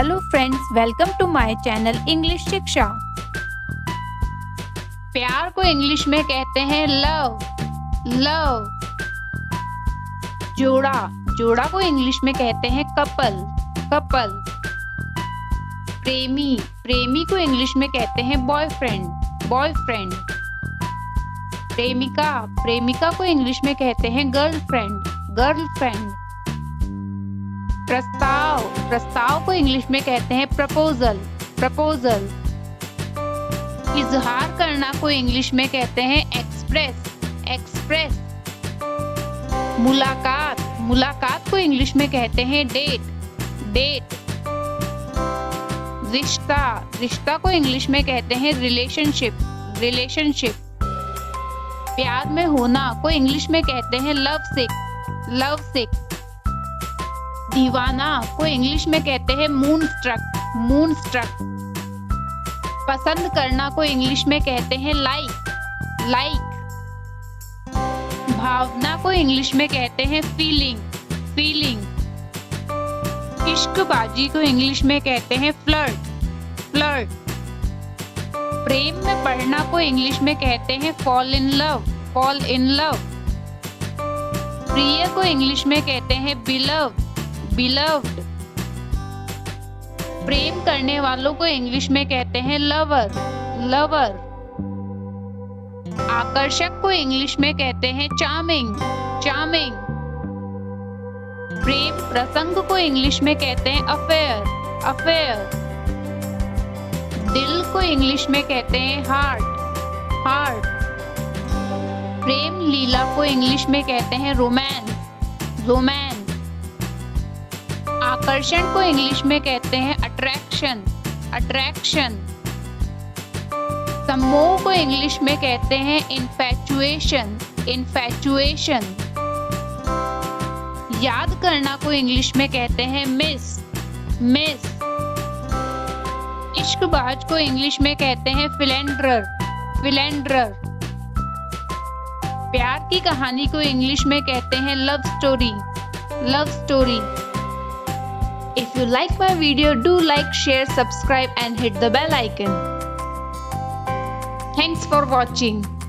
Hello friends, welcome to my channel English Shiksha. प्यार को English में कहते हैं लव। लव। जोड़ा, जोड़ा को इंग्लिश में कहते हैं कपल। कपल। प्रेमी, प्रेमी को इंग्लिश में कहते हैं बॉयफ्रेंड। बॉयफ्रेंड। प्रेमिका, प्रेमिका को इंग्लिश में कहते हैं गर्लफ्रेंड। गर्लफ्रेंड। प्रस्ताव, प्रस्ताव को इंग्लिश में कहते हैं प्रपोजल। प्रपोजल। इजहार करना को इंग्लिश में कहते हैं एक्सप्रेस। एक्सप्रेस। मुलाकात, मुलाकात को इंग्लिश में कहते हैं डेट। डेट। रिश्ता, रिश्ता को इंग्लिश में कहते हैं रिलेशनशिप। रिलेशनशिप। प्यार में होना को इंग्लिश में कहते हैं लव सिक। लव सिक। दीवाना को इंग्लिश में कहते हैं मून स्ट्रक। Moon struck. पसंद करना को इंग्लिश में कहते हैं लाइक। लाइक। भावना को इंग्लिश में कहते हैं फीलिंग। फीलिंग। इश्कबाजी को इंग्लिश में कहते हैं फ्लर्ट। फ्लर्ट। प्रेम में पड़ना को इंग्लिश में कहते हैं fall in love. Fall in love. प्रिय को इंग्लिश में कहते हैं बिलव। बिलव्ड। प्रेम करने वालों को इंग्लिश में कहते हैं लवर। लवर। आकर्षक को इंग्लिश में कहते हैं चार्मिंग। चार्मिंग। प्रेम प्रसंग को इंग्लिश में कहते हैं अफेयर। अफेयर। दिल को इंग्लिश में कहते हैं हार्ट। हार्ट। प्रेम लीला को इंग्लिश में कहते हैं रोमांस। रोमांस। आकर्षण को इंग्लिश में कहते हैं अट्रैक्शन। अट्रैक्शन। सम्मोह को इंग्लिश में कहते हैं इन्फैचुएशन। इन्फैचुएशन। याद करना को इंग्लिश में कहते हैं मिस। मिस। इश्कबाज को इंग्लिश में कहते हैं फिलेंडरर। फिलेंडरर। प्यार की कहानी को इंग्लिश में कहते हैं love story. Love story. If you like my video, do like, share, subscribe and hit the bell icon. Thanks for watching.